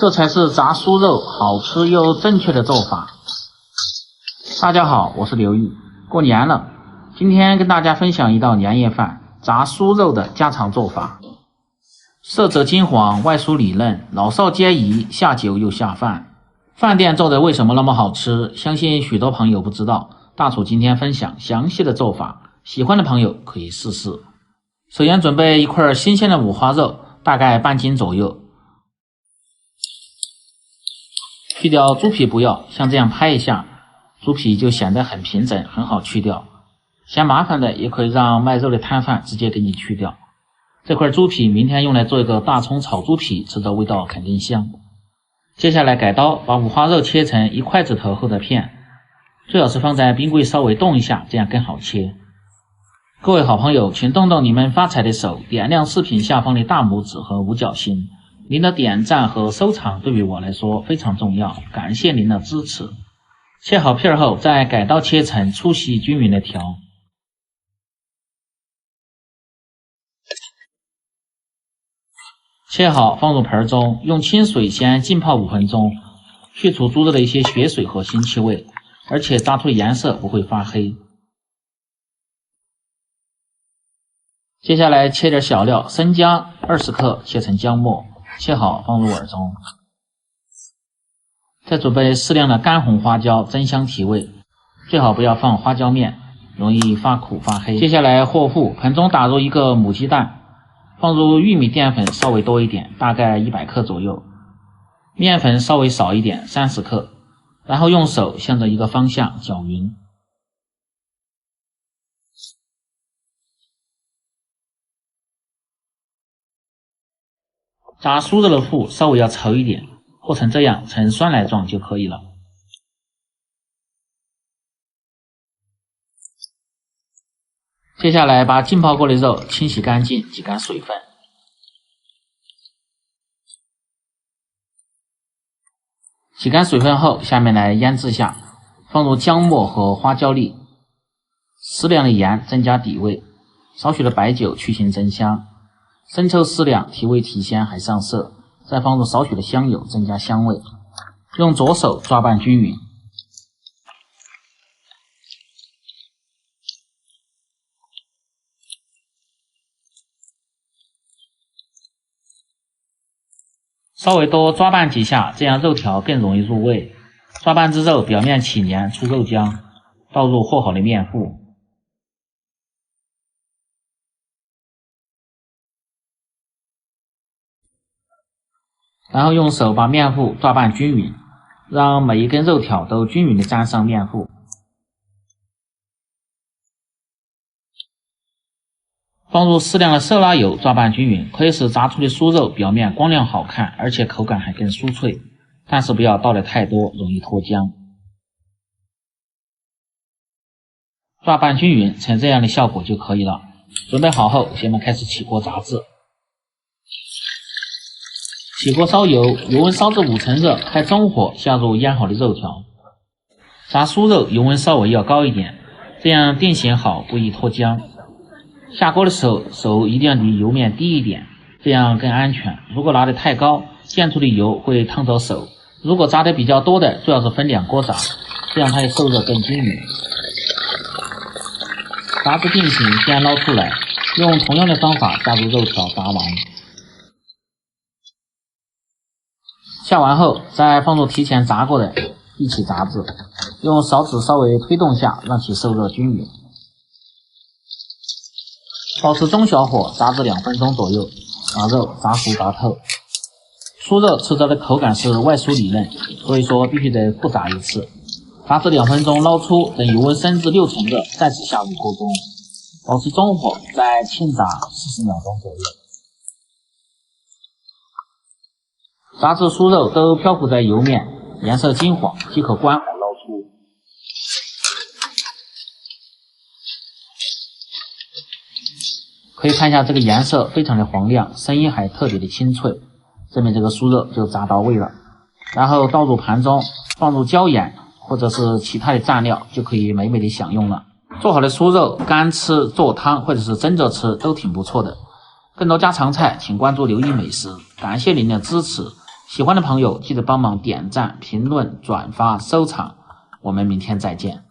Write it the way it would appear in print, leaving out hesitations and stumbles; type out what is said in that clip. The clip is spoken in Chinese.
这才是炸酥肉好吃又正确的做法。大家好，我是刘毅。过年了，今天跟大家分享一道年夜饭炸酥肉的家常做法。色泽金黄，外酥里嫩，老少皆宜，下酒又下饭。饭店做的为什么那么好吃？相信许多朋友不知道，大厨今天分享详细的做法，喜欢的朋友可以试试。首先准备一块新鲜的五花肉，大概半斤左右。去掉猪皮不要，像这样拍一下，猪皮就显得很平整，很好去掉。嫌麻烦的也可以让卖肉的摊贩直接给你去掉。这块猪皮明天用来做一个大葱炒猪皮，吃着味道肯定香。接下来改刀把五花肉切成1筷子头厚的片，最好是放在冰柜稍微冻一下，这样更好切。各位好朋友，请动动你们发财的手，点亮视频下方的大拇指和五角星。您的点赞和收藏对于我来说非常重要，感谢您的支持。切好片后，再改刀切成粗细均匀的条。切好放入盆中，用清水先浸泡5分钟，去除猪肉的一些血水和腥气味，而且炸出的颜色不会发黑。接下来切点小料，生姜20克切成姜末，切好放入碗中。再准备适量的干红花椒，增香提味，最好不要放花椒面，容易发苦发黑。接下来和糊，盆中打入1个母鸡蛋，放入玉米淀粉稍微多一点，大概100克左右，面粉稍微少一点，30克，然后用手向着一个方向搅匀。炸酥肉的糊稍微要稠一点，和成这样呈酸奶状就可以了。接下来把浸泡过的肉清洗干净，挤干水分。洗干水分后，下面来腌制下，放入姜末和花椒粒，适量的盐增加底味，少许的白酒去腥增香，生抽适量提味提鲜还上色，再放入少许的香油增加香味，用左手抓拌均匀。稍微多抓拌几下，这样肉条更容易入味。抓拌至肉表面起黏出肉浆，倒入和好的面糊。然后用手把面糊抓拌均匀，让每一根肉条都均匀地沾上面糊。放入适量的色拉油抓拌均匀，可以使炸出的酥肉表面光亮好看，而且口感还更酥脆，但是不要倒得太多，容易脱浆。抓拌均匀，成这样的效果就可以了。准备好后，先们开始起锅炸制。起锅烧油，油温烧至5成热，开中火下入腌好的肉条。炸酥肉油温稍微要高一点，这样定型好，不易脱浆。下锅的时候，手一定要离油面低一点，这样更安全。如果拿得太高，溅出的油会烫着手。如果炸得比较多的，最好是分2锅炸，这样它的受热更均匀。炸至定型，先捞出来，用同样的方法加入肉条炸完。下完后，再放入提前炸过的一起炸制，用勺子稍微推动下，让其受热均匀。保持中小火炸至2分钟左右，把肉炸熟炸透。酥肉吃着的口感是外酥里嫩，所以说必须得复炸一次。炸至2分钟捞出，等油温升至6成热，再次下入锅中，保持中火，再轻炸40秒钟左右。炸至酥肉都漂浮在油面，颜色金黄，即可关火捞出。可以看一下这个颜色非常的黄亮，声音还特别的清脆，证明这个酥肉就炸到位了。然后倒入盘中，放入椒盐或者是其他的蘸料，就可以美美的享用了。做好的酥肉干吃、做汤或者是蒸着吃都挺不错的。更多家常菜请关注刘毅美食，感谢您的支持，喜欢的朋友记得帮忙点赞、评论、转发、收藏，我们明天再见。